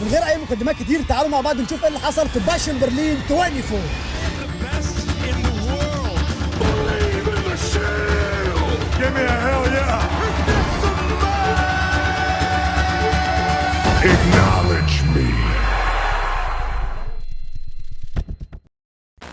من غير اي مقدمات كتير تعالوا مع بعض نشوف ايه اللي حصل في باشن برلين 24. Give me a hell yeah. Acknowledge me.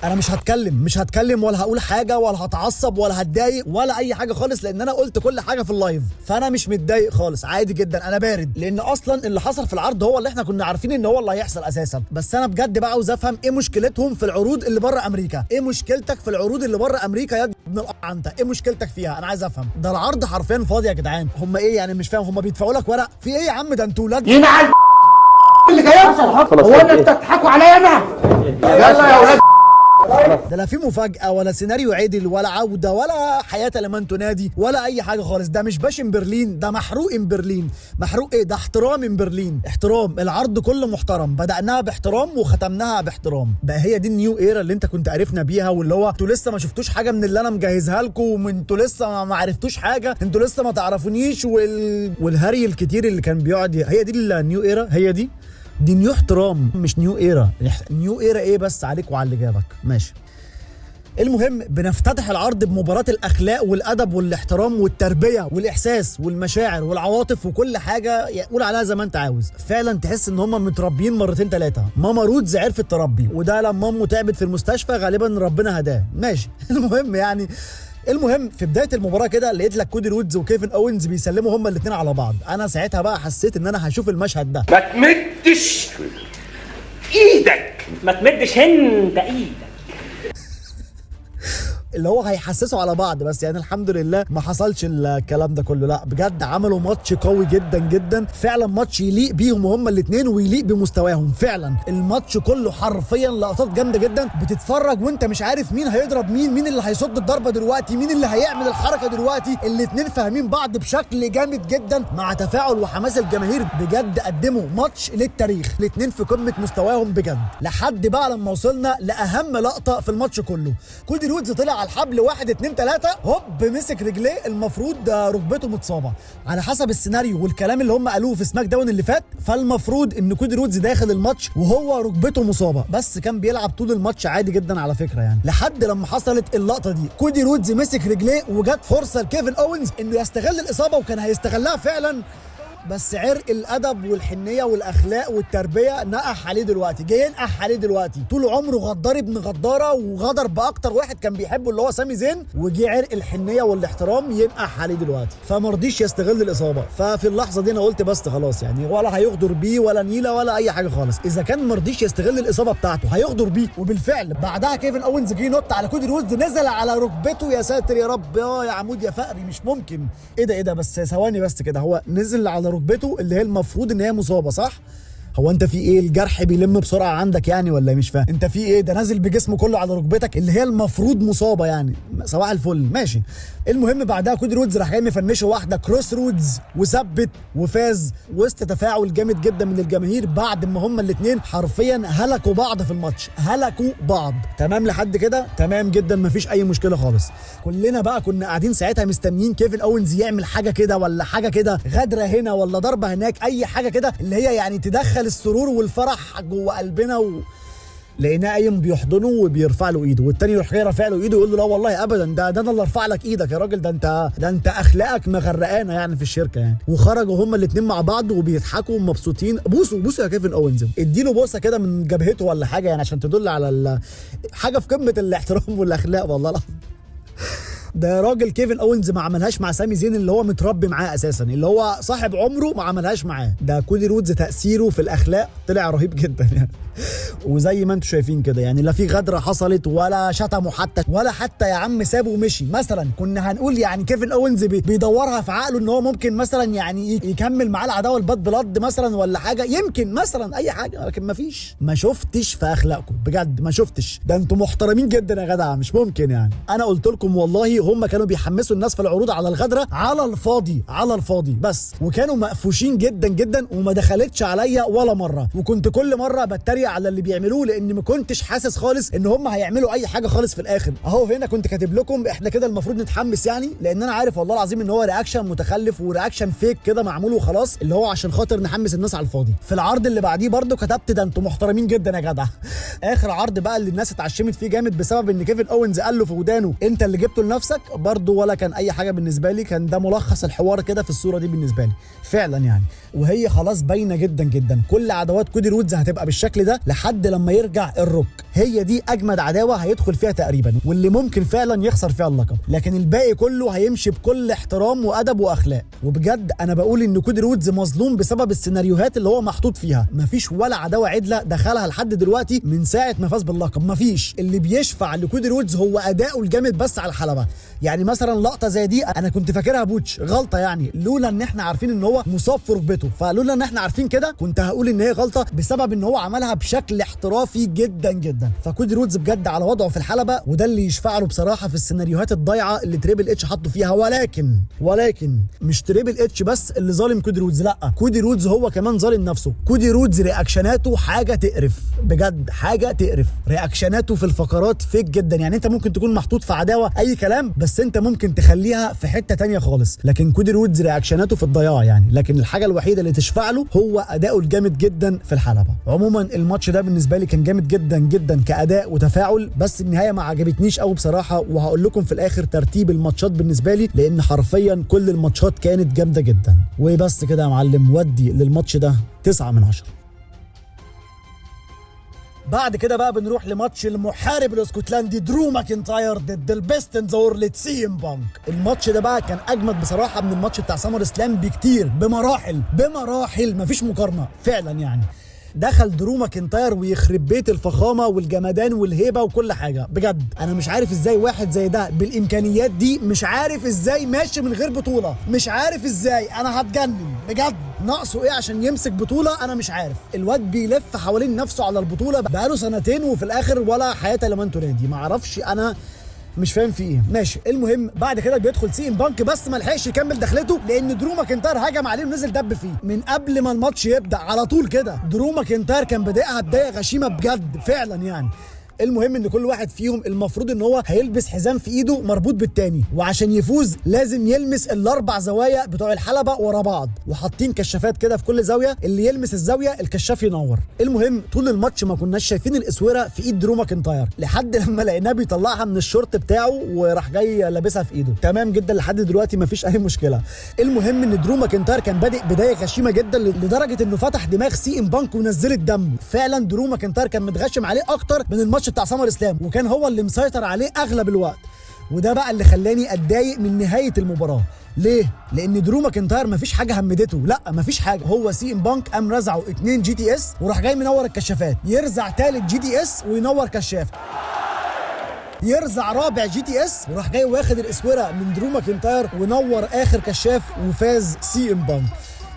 انا مش هتكلم ولا هقول حاجه ولا هتعصب ولا هتضايق ولا اي حاجه خالص، لان انا قلت كل حاجه في اللايف، فانا مش متضايق خالص، عادي جدا، انا بارد، لان اصلا اللي حصل في العرض هو اللي احنا كنا عارفين ان هو اللي هيحصل اساسا. بس انا بجد بقى عاوز افهم ايه مشكلتهم في العروض اللي بره امريكا، ايه مشكلتك في العروض اللي بره امريكا يا ابن القطع انت، ايه مشكلتك فيها؟ انا عايز افهم. ده العرض حرفيا فاضي يا جدعان، هم ايه يعني؟ مش فاهم، هم بيدفعوا لك ورق في ايه يا عم؟ ده انتوا ولاد ينعل اللي جاي يحصل. هو انت بتضحكوا عليا انا؟ يلا يا اولاد. ده لا في مفاجأة ولا سيناريو عدل ولا عودة ولا حياة لمن تنادي ولا أي حاجة خالص. ده مش باشن برلين، ده محروق برلين. محروق إيه؟ ده احترام برلين، احترام. العرض كله محترم، بدأناها باحترام وختمناها باحترام. بقى هي دي النيو ايرا اللي انت كنت عرفنا بيها، واللي هو انتوا لسه ما شفتوش حاجة من اللي أنا مجهزها لكم، وانتوا لسه ما عرفتوش حاجة، انتوا لسه ما تعرفونيش، والهري الكتير اللي كان بيقعد. هي دي النيو ايرا، هي دي نيو احترام مش نيو ايرا. نيو ايرا ايه بس عليك وعلى اللي جابك؟ ماشي. المهم بنفتتح العرض بمباراة الأخلاق والأدب والاحترام والتربية والإحساس والمشاعر والعواطف وكل حاجة قول عليها زي ما أنت عاوز. فعلا تحس إن هم متربيين مرتين ثلاثة. ماما رودز عرفت تربي، وده لما أمه تعبت في المستشفى غالبا ربنا هداه. ماشي. المهم في بدايه المباراه كده لقيت لك كودي رودز وكيفن اوينز بيسلموا هما الاثنين على بعض. انا ساعتها بقى حسيت ان انا هشوف المشهد ده. ما تمدش ايدك، ما تمدش انت ايدك، اللي هو هيحسسوا على بعض، بس يعني الحمد لله ما حصلش الكلام ده كله. لا بجد عملوا ماتش قوي جدا جدا، فعلا ماتش يليق بيهم هما الاثنين ويليق بمستواهم. فعلا الماتش كله حرفيا لقطات جامده جدا، بتتفرج وانت مش عارف مين هيضرب مين اللي هيصد الضربه دلوقتي، مين اللي هيعمل الحركه دلوقتي. الاثنين فاهمين بعض بشكل جامد جدا مع تفاعل وحماس الجماهير. بجد قدموا ماتش للتاريخ، الاثنين في قمه مستواهم بجد. لحد بقى لما وصلنا لاهم لقطه في الماتش كله، كودي رودز طلع على الحبل 1 2 3 هوب مسك رجليه، المفروض ركبته متصابه على حسب السيناريو والكلام اللي هم قالوه في سماك داون اللي فات. فالمفروض ان كودي رودز داخل الماتش وهو ركبته مصابه، بس كان بيلعب طول الماتش عادي جدا على فكره يعني. لحد لما حصلت اللقطه دي كودي رودز مسك رجليه وجت فرصه لكيفن اوينز انه يستغل الاصابه، وكان هيستغلها فعلا، بس عرق الادب والحنيه والاخلاق والتربيه نقح عليه دلوقتي، جاي ينقح عليه دلوقتي. طول عمره غدار ابن غداره، وغدر باكتر واحد كان بيحبه اللي هو سامي زين، وجي عرق الحنيه والاحترام ينقح عليه دلوقتي، فما رضيش يستغل الاصابه. ففي اللحظه دي انا قلت بس خلاص يعني، ولا هيغدر بيه ولا نيله ولا اي حاجه خالص. اذا كان ما رضيش يستغل الاصابه بتاعته هيغدر بيه. وبالفعل بعدها كيفن اوينز جه نط على كودي رودز، نزل على ركبته. يا ساتر يا رب، يا عمود يا فقري، مش ممكن. ايه ده بس ثواني بس كده، هو نزل على ركبته اللي هي المفروض ان هي مصابه صح؟ هو انت في ايه؟ الجرح بيلم بسرعه عندك يعني ولا مش فاهم؟ انت في ايه؟ ده نازل بجسمه كله على ركبتك اللي هي المفروض مصابه يعني. صباح الفل. ماشي. المهم بعدها كودي رودز راح جاي مفنشه واحده كروس رودز وثبت وفاز وسط تفاعل جامد جدا من الجماهير، بعد ما هما الاثنين حرفيا هلكوا بعض في الماتش، هلكوا بعض. تمام لحد كده؟ تمام جدا، مفيش اي مشكله خالص. كلنا بقى كنا قاعدين ساعتها مستنيين كيفن اوينز يعمل حاجه كده ولا حاجه كده، غدره هنا ولا ضربه هناك، اي حاجه كده اللي هي يعني تدخل السرور والفرح جوه قلبنا. لقيناه قايم بيحضنه وبيرفع له ايده، والتاني يروح جاي رافع له ايده ويقول له لا والله ابدا، ده انا اللي ارفع لك ايدك يا راجل، ده انت اخلاقك مغرقانه يعني في الشركه يعني. وخرجوا هما الاثنين مع بعض وبيضحكوا ومبسوطين. بوسوا يا كيفن اوينز، اديله بوسه كده من جبهته ولا حاجه يعني، عشان تدل على حاجه في قمه الاحترام والاخلاق والله العظيم. ده راجل كيفن اوينز ما عملهاش مع سامي زين اللي هو متربي معاه اساسا، اللي هو صاحب عمره، ما عملهاش معاه. ده كودي رودز تاثيره في الاخلاق طلع رهيب جدا يعني. وزي ما انتم شايفين كده يعني، لا في غدره حصلت ولا شتمه حتى، ولا حتى يا عم سابه ومشي. مثلا كنا هنقول يعني كيفن اوينز بيدورها في عقله ان هو ممكن مثلا يعني يكمل معاه العداوه الباد بلاد مثلا ولا حاجه، يمكن مثلا اي حاجه، لكن ما فيش. ما شفتش في اخلاقكم بجد، ما شفتش. ده انتم محترمين جدا يا جدع، مش ممكن يعني. انا قلت لكم والله دي هم كانوا بيحمسوا الناس في العروض على الغدره على الفاضي على الفاضي بس، وكانوا مقفوشين جدا جدا وما دخلتش عليا ولا مره، وكنت كل مره بتريق على اللي بيعملوه لان ما كنتش حاسس خالص ان هم هيعملوا اي حاجه خالص في الاخر. اهو هنا كنت كاتب لكم احنا كده المفروض نتحمس يعني، لان انا عارف والله العظيم ان هو رياكشن متخلف ورياكشن فيك كده معمول وخلاص، اللي هو عشان خاطر نحمس الناس على الفاضي. في العرض اللي بعديه برده كتبت ده انتوا محترمين جدا يا جدع. اخر عرض بقى اللي الناس اتعشمت فيه جامد بسبب ان كيفن اوينز قال له في ودانه انت اللي جبته لنفسك، برده ولا كان اي حاجه بالنسبه لي، كان ده ملخص الحوار كده في الصوره دي بالنسبه لي فعلا يعني. وهي خلاص باينه جدا جدا، كل عداوات كودي رودز هتبقى بالشكل ده لحد لما يرجع الروك، هي دي اجمد عداوه هيدخل فيها تقريبا واللي ممكن فعلا يخسر فيها اللقب، لكن الباقي كله هيمشي بكل احترام وادب واخلاق. وبجد انا بقول ان كودي رودز مظلوم بسبب السيناريوهات اللي هو محطوط فيها، مفيش ولا عداوه عدله دخلها لحد دلوقتي من ساعه ما فاز باللقب، مفيش. اللي بيشفع لكودي رودز هو اداؤه الجامد بس على الحلبه، يعني مثلا لقطه زي دي انا كنت فاكرها بوتش غلطه يعني، لولا ان احنا عارفين ان هو مصاب في ركبته، فلولا ان احنا عارفين كده كنت هقول ان هي غلطه بسبب ان هو عملها بشكل احترافي جدا جدا. فكودي رودز بجد على وضعه في الحلبه، وده اللي يشفع له بصراحه في السيناريوهات الضايعه اللي تريبل اتش حطه فيها. ولكن مش تريبل اتش بس اللي ظالم كودي رودز، لا كودي رودز هو كمان ظالم نفسه. كودي رودز رياكشناته حاجه تقرف بجد، حاجه تقرف. رياكشناته في الفقرات فيك جدا، يعني انت ممكن تكون محطوط في عداوه اي كلام بس انت ممكن تخليها في حته تانية خالص، لكن كودي رودز رياكشناته في الضياع يعني. لكن الحاجه الوحيده اللي تشفع له هو اداؤه الجامد جدا في الحلبه. عموما الماتش ده بالنسبه لي كان جامد جدا جدا كاداء وتفاعل، بس النهايه ما عجبتنيش قوي بصراحه، وهقول لكم في الاخر ترتيب الماتشات بالنسبه لي لان حرفيا كل الماتشات كانت جامده جدا. وبس كده يا معلم، ودي للماتش ده 9 من 10. بعد كده بقى بنروح لماتش المحارب الاسكتلندي درو ماكنتاير ضد البيست ان ذا وورلد سي ام بانك. الماتش ده بقى كان اجمد بصراحه من الماتش بتاع سامر اسلام بكتير، بمراحل مفيش مقارنه فعلا يعني. دخل درو ماكنتاير ويخرب بيت الفخامه والجمدان والهيبه وكل حاجه، بجد انا مش عارف ازاي واحد زي ده بالامكانيات دي مش عارف ازاي ماشي من غير بطوله، مش عارف ازاي، انا هتجنن بجد. ناقصه ايه عشان يمسك بطوله؟ انا مش عارف. الواد بيلف حوالين نفسه على البطوله بقاله سنتين وفي الاخر ولا حياه لمن تنادي، ما اعرفش انا مش فاهم في ايه. ماشي، المهم بعد كده بيدخل سي ام بانك بس ما لحقش يكمل دخلته لان درو ماكنتاير هجم عليه ونزل دب فيه من قبل ما الماتش يبدا على طول كده. درو ماكنتاير كان بادئها بدايه غشيمه بجد فعلا يعني. المهم ان كل واحد فيهم المفروض ان هو هيلبس حزام في ايده مربوط بالتاني، وعشان يفوز لازم يلمس الاربع زوايا بتوع الحلبه ورا بعض، وحاطين كشافات كده في كل زاويه، اللي يلمس الزاويه الكشاف ينور. المهم طول الماتش ما كناش شايفين الاسوره في ايد درو ماكنتاير لحد لما لقيناه بيطلعها من الشورت بتاعه وراح جاي لابسها في ايده. تمام جدا لحد دلوقتي ما فيش اي مشكله. المهم ان درو ماكنتاير كان بادئ بدايه غشيمه جدا لدرجه انه فتح دماغ سي ام بانك ونزلت دم. فعلا درو ماكنتاير كان متغشم عليه اكتر من الماتش بتاع سامر اسلام، وكان هو اللي مسيطر عليه اغلب الوقت، وده بقى اللي خلاني اتضايق من نهايه المباراه. ليه؟ لان درو ماكنتاير مفيش حاجه همدته، لا مفيش حاجه. هو سي ام بانك قام رزعه 2 جي تي اس وراح جاي منور الكشافات، يرزع ثالث جي تي اس وينور كشاف، يرزع رابع جي تي اس وراح جاي واخد الاسوره من درو ماكنتاير ونور اخر كشاف وفاز سي ام بانك.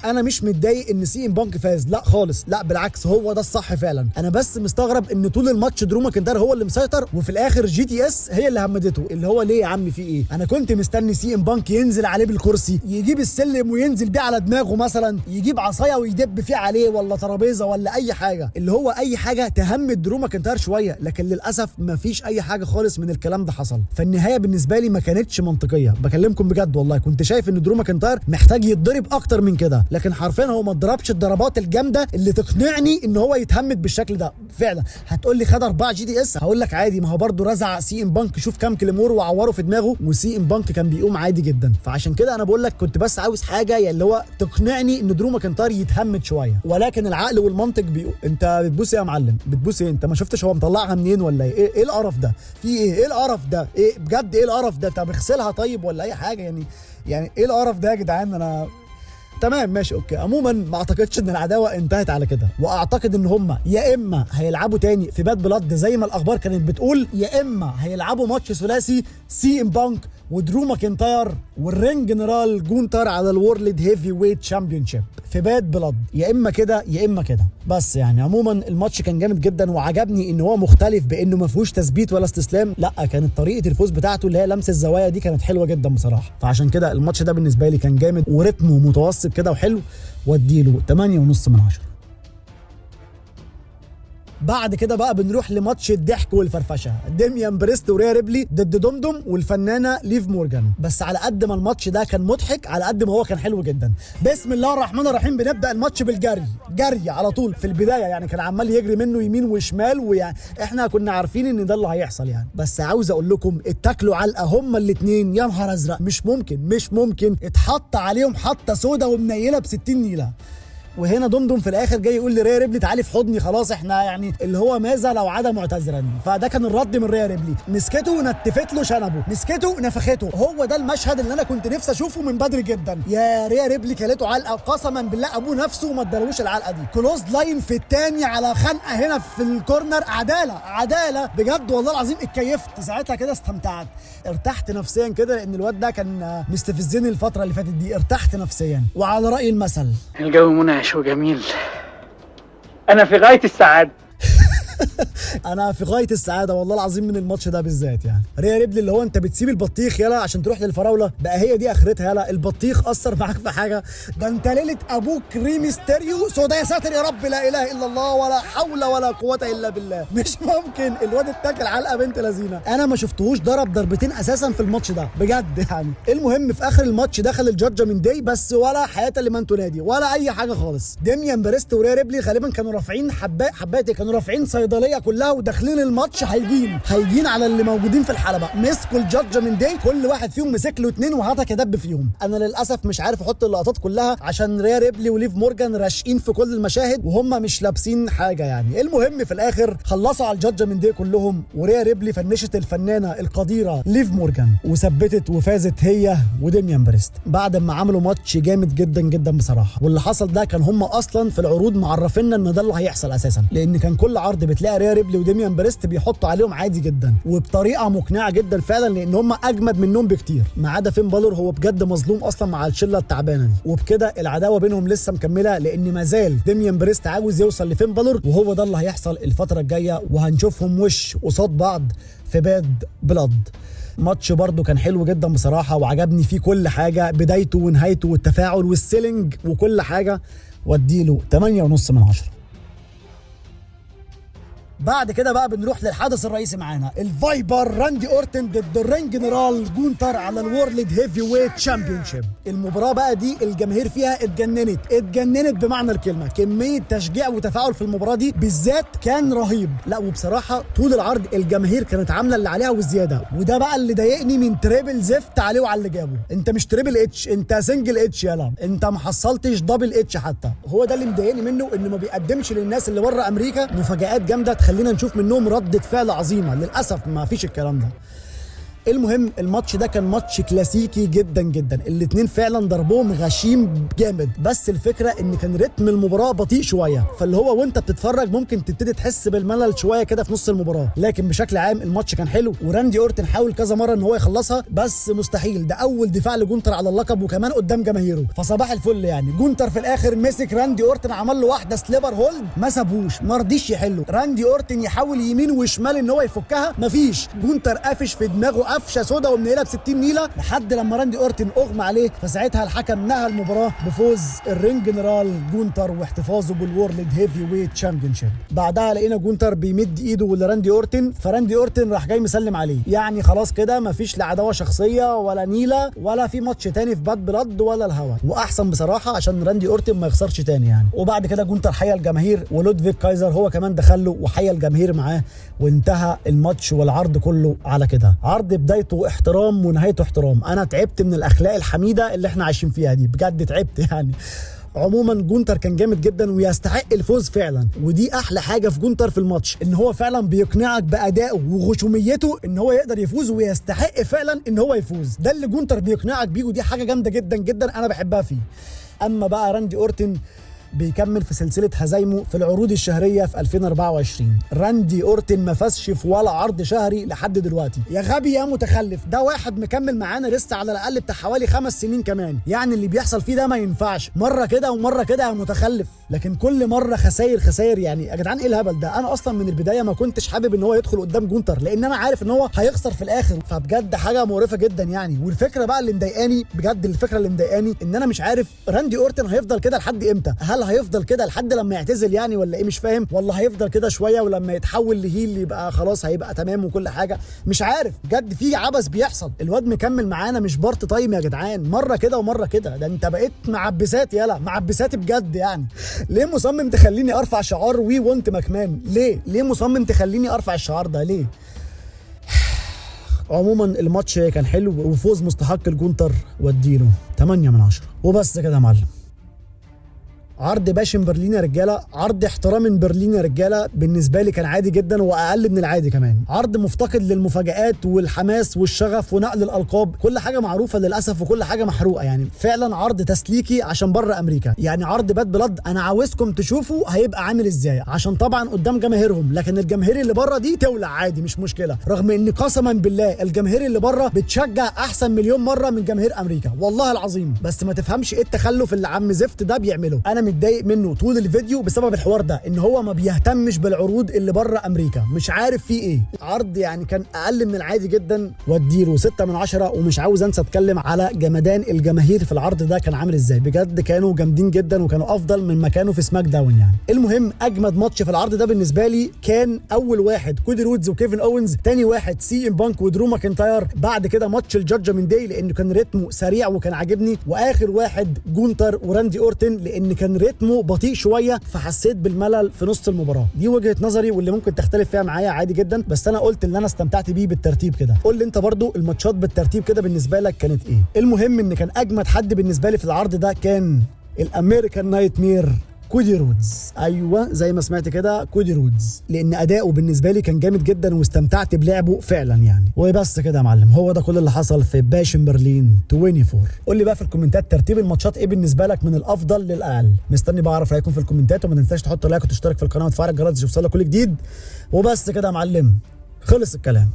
انا مش متضايق ان سي ام بانك فاز، لا خالص، لا بالعكس هو ده الصح فعلا. انا بس مستغرب ان طول الماتش درو ماكنتاير هو اللي مسيطر وفي الاخر جي تي اس هي اللي همدته. اللي هو ليه يا عم في ايه؟ انا كنت مستني سي ام بانك ينزل عليه بالكرسي، يجيب السلم وينزل بيه على دماغه مثلا، يجيب عصايه ويدب فيه عليه ولا ترابيزه ولا اي حاجه، اللي هو اي حاجه تهمد درو ماكنتاير شويه. لكن للاسف مفيش اي حاجه خالص من الكلام ده حصل. فالنهايه بالنسبه لي ما كانتش منطقيه، بكلمكم بجد والله. كنت شايف ان درو ماكنتاير محتاج يتضرب اكتر من كده، لكن حرفيا هو ما ضربش الضربات الجامده اللي تقنعني ان هو يتهمد بالشكل ده فعلا. هتقول لي خد 4 جي تي اس، هقول لك عادي، ما هو برده رزع سي ام بانك شوف كام كليمور وعوره في دماغه، وسي ام بانك كان بيقوم عادي جدا. فعشان كده انا بقول لك كنت بس عاوز حاجه يعني اللي هو تقنعني ان درو ماكنتاير يتهمد شويه، ولكن العقل والمنطق بيقول انت بتبوس ايه يا معلم؟ بتبوس ايه؟ انت ما شفتش هو مطلعها منين ولا ايه؟ ايه القرف ده؟ في ايه؟ ايه القرف ده؟ ايه بجد ايه القرف ده؟ طب اغسلها طيب ولا اي حاجه يعني ايه القرف ده يا جدعان؟ انا تمام ماشي اوكي. عموما ما اعتقدش ان العداوه انتهت على كده، واعتقد ان هم يا اما هيلعبوا تاني في باد بلاد زي ما الاخبار كانت بتقول، يا اما هيلعبوا ماتش ثلاثي سي ام بانك ودرو ماكنتاير والرينج جنرال جونتر على الورلد هيفي ويت تشامبيونشيب في باد بلاد. يا اما كده يا اما كده. بس يعني عموما الماتش كان جامد جدا، وعجبني ان هو مختلف بانه ما فيهوش تثبيت ولا استسلام، لا كانت طريقه الفوز بتاعته اللي هي لمس الزوايا دي كانت حلوه جدا بصراحه. فعشان كده الماتش ده بالنسبه لي كان جامد ورتمه متوسط كده وحلو، واديله 8.5 من 10. بعد كده بقى بنروح لماتش الضحك والفرفشه، ديميان بريست وريا ريبلي ضد دومدوم والفنانه ليف مورجان. بس على قد ما الماتش ده كان مضحك على قد ما هو كان حلو جدا. بسم الله الرحمن الرحيم، بنبدا الماتش بالجري، جري على طول في البدايه، يعني كان عمال يجري منه يمين وشمال، ويعني احنا كنا عارفين ان ده اللي هيحصل يعني. بس عاوز اقول لكم اتاكلوا علقه هما الاثنين، يا نهار ازرق، مش ممكن اتحط عليهم حطه سودا ومنيله ب 60 نيله. وهنا دومدوم في الاخر جاي يقول لريا ريبلي تعالي في حضني، خلاص احنا يعني اللي هو ماذا لو عاد معتذرا. فده كان الرد من ريا ريبلي، مسكته ونتفت له شنبه، مسكته ونفخته. هو ده المشهد اللي انا كنت نفسي اشوفه من بدري جدا. يا ريا ريبلي كلته علقه، قسما بالله ابوه نفسه ما ادالوش العلقه دي. كلوز لاين في الثاني على خنقه هنا في الكورنر، عداله بجد والله العظيم. اتكيفت ساعتها كده، استمتعت، ارتحت نفسيا كده، لان الواد ده كان مستفزني الفتره اللي فاتت دي، ارتحت نفسيا. وعلى راي المثل الجو منعش وجميل، أنا في غاية السعادة. انا في غايه السعاده والله العظيم من الماتش ده بالذات. يعني ريا ريبلي اللي هو انت بتسيب البطيخ يلا عشان تروح للفراوله، بقى هي دي اخرتها يلا؟ البطيخ اثر معاك في حاجه؟ ده انت ليله ابوك كريم ستيريو سودا يا ساتر يا رب، لا اله الا الله ولا حول ولا قوه الا بالله. مش ممكن الواد اتاكل علقه بنت لذينه. انا ما شفتهوش ضرب ضربتين اساسا في الماتش ده بجد يعني. المهم في اخر الماتش دخل الجادجمنت داي، بس ولا حياه لمن تنادي ولا اي حاجه خالص. ديميان بريست وريا ريبلي غالبا كانوا رافعين حباتي، كانوا رافعين صيدليه كلها وداخلين الماتش هيجين على اللي موجودين في الحلبه. مسكوا الجادجمنت داي، كل واحد فيهم مسك له 2 وهاتك يدب فيهم. انا للاسف مش عارف احط اللقطات كلها عشان ريا ريبلي وليف مورجان راشقين في كل المشاهد وهم مش لابسين حاجه يعني. المهم في الاخر خلصوا على الجادجمنت داي كلهم، وريا ريبلي فنشت الفنانه القديره ليف مورجان وثبتت وفازت هي وديميان بريست بعد ما عملوا ماتش جامد جدا جدا بصراحه. واللي حصل ده كان هم اصلا في العروض معرفينا ان ده اللي هيحصل اساسا، لان كان كل عرض بتلاقي ريا ريبلي وديميان بريست بيحطوا عليهم عادي جدا وبطريقه مقنعه جدا فعلا، لان هم اجمد منهم بكتير. ما عدا فين بالور، هو بجد مظلوم اصلا مع الشله التعبانه دي. وبكده العداوه بينهم لسه مكمله، لان ما زال ديميان بريست عاوز يوصل لفين بالور، وهو ده اللي هيحصل الفتره الجايه، وهنشوفهم وش قصاد بعض في باد بلاد. ماتش برضو كان حلو جدا بصراحه، وعجبني فيه كل حاجه، بدايته ونهايته والتفاعل والسيلينج وكل حاجه، واديله 8.5 من 10. بعد كده بقى بنروح للحدث الرئيسي معانا، الفايبر راندي اورتن ضد الرينج جنرال جونتر على الورلد هيفي ويت تشامبيونشيب. المباراه بقى دي الجماهير فيها اتجننت بمعنى الكلمه. كميه تشجيع وتفاعل في المباراه دي بالذات كان رهيب. لا وبصراحه طول العرض الجماهير كانت عامله اللي عليها وزياده، وده بقى اللي ضايقني من تريبل زفت عليه وعلى اللي جابه. انت مش تريبل اتش، انت سنجل اتش يلا، انت ما حصلتش دبل اتش حتى. هو ده اللي مضايقني منه، انه ما بيقدمش للناس اللي بره امريكا مفاجآت جامده خلينا نشوف منهم ردة فعل عظيمة. للأسف ما فيش الكلام ده. المهم الماتش ده كان ماتش كلاسيكي جدا جدا، الاتنين فعلا ضربهم غشيم جامد، بس الفكره ان كان رتم المباراه بطيء شويه، فاللي هو وانت بتتفرج ممكن تبتدي تحس بالملل شويه كده في نص المباراه. لكن بشكل عام الماتش كان حلو، وراندي اورتن حاول كذا مره ان هو يخلصها بس مستحيل. ده اول دفاع لجونتر على اللقب وكمان قدام جماهيره، فصباح الفل يعني. جونتر في الاخر مسك راندي اورتن، عمل له واحده سليبر هولد ما سابوش، ما رضيش يحله. راندي اورتن يحاول يمين وشمال ان هو يفكها، مفيش. جونتر قافش في دماغه قفشه سودا ومنيله ب 60 نيله لحد لما راندي اورتن اغمى عليه، فساعتها الحكم نهى المباراه بفوز الرينج جنرال جونتر واحتفاظه بالورلد هيفي ويت تشامبيونشيب. بعدها لقينا جونتر بيمد ايده لراندي اورتن، فراندي اورتن راح جاي مسلم عليه، يعني خلاص كده مفيش لا عداوه شخصيه ولا نيله ولا في ماتش تاني في باد بلاد ولا الهوا، واحسن بصراحه عشان راندي اورتن ما يخسرش تاني يعني. وبعد كده جونتر حيا الجماهير، ولودفيك كايزر هو كمان دخل له وحيا الجماهير معاه، وانتهى الماتش والعرض كله على كده. عرض بدايته احترام ونهايته احترام. انا تعبت من الاخلاق الحميده اللي احنا عايشين فيها دي، بجد تعبت يعني. عموما جونتر كان جامد جدا ويستحق الفوز فعلا، ودي احلى حاجه في جونتر في الماتش، ان هو فعلا بيقنعك بادائه وغشوميته ان هو يقدر يفوز ويستحق فعلا ان هو يفوز. ده اللي جونتر بيقنعك بيه، ودي حاجه جامده جدا جدا انا بحبها فيه. اما بقى راندي اورتن بيكمل في سلسله هزايمه في العروض الشهريه في 2024. راندي اورتن ما فازش في ولا عرض شهري لحد دلوقتي. يا غبي يا متخلف، ده واحد مكمل معانا لسه على الاقل بتاع حوالي 5 سنين كمان، يعني اللي بيحصل فيه ده ما ينفعش، مره كده ومره كده يا متخلف. لكن كل مره خساير خساير، يعني يا جدعان ايه الهبل ده؟ انا اصلا من البدايه ما كنتش حابب ان هو يدخل قدام جونتر، لان انا عارف ان هو هيخسر في الاخر، فبجد حاجه مقرفه جدا يعني. والفكره بقى اللي مضايقاني بجد، الفكره اللي مضايقاني ان انا مش عارف راندي اورتن هيفضل كده لحد امتى؟ هل هيفضل كده لحد لما يعتزل يعني ولا ايه؟ مش فاهم. ولا هيفضل كده شويه ولما يتحول لهيل يبقى خلاص هيبقى تمام وكل حاجه؟ مش عارف بجد، في عبث بيحصل. الواد مكمل معانا مش بارت تايم يا جدعان، مره كده ومره كده. ده انت بقيت معبسات، يلا معبساتي بجد يعني. ليه مصمم تخليني ارفع شعار وي وونت ماكمان؟ ليه مصمم تخليني ارفع الشعار ده ليه؟ عموما الماتش كان حلو وفوز مستحق الجونتر، واديله 8 من 10 وبس كده يا معلم. عرض باشم برلين يا رجاله، عرض احترام من برلين يا رجاله، بالنسبه لي كان عادي جدا واقل من العادي كمان. عرض مفتقد للمفاجآت والحماس والشغف ونقل الالقاب، كل حاجه معروفه للاسف وكل حاجه محروقه يعني. فعلا عرض تسليكي عشان بره امريكا، يعني عرض باد بلاد انا عاوزكم تشوفوا هيبقى عامل ازاي، عشان طبعا قدام جماهيرهم، لكن الجماهير اللي بره دي تولع عادي مش مشكله، رغم ان قسما بالله الجماهير اللي بره بتشجع احسن مليون مره من جماهير امريكا والله العظيم. بس ما تفهمش ايه التخلف اللي عم زفت ده بيعمله. انا متضايق منه طول الفيديو بسبب الحوار ده، ان هو ما بيهتمش بالعروض اللي بره امريكا، مش عارف فيه ايه. عرض يعني كان اقل من العادي جدا، واديله 6 من 10. ومش عاوز انسى اتكلم على جمدان الجماهير في العرض ده كان عامل ازاي، بجد كانوا جامدين جدا وكانوا افضل من ما كانوا في سماك داون يعني. المهم اجمد ماتش في العرض ده بالنسبه لي كان اول واحد كودي رودز وكيفن اوينز، تاني واحد سي ام بانك ودرو ماكنتاير، بعد كده ماتش الجادجمنت داي لانه كان رتمه سريع وكان عاجبني، واخر واحد جونتر وراندي اورتن لان كان رتمه بطيء شويه فحسيت بالملل في نص المباراه. دي وجهه نظري واللي ممكن تختلف فيها معايا عادي جدا، بس انا قلت ان انا استمتعت بيه بالترتيب كده. قول لي انت برضو الماتشات بالترتيب كده بالنسبه لك كانت ايه؟ المهم ان كان اجمد حد بالنسبه لي في العرض ده كان الامريكان نايت مير كودي رودز. ايوه زي ما سمعت كده كودي رودز، لان اداؤه بالنسبه لي كان جامد جدا واستمتعت بلعبه فعلا يعني. وبس كده يا معلم، هو ده كل اللي حصل في باشم برلين 24. قول لي بقى في الكومنتات ترتيب الماتشات ايه بالنسبه لك من الافضل للاقل، مستني بقى اعرف رايكم في الكومنتات. وما تنساش تحط لايك وتشترك في القناه وتفعل الجرس عشان يوصلك كل جديد. وبس كده يا معلم، خلص الكلام.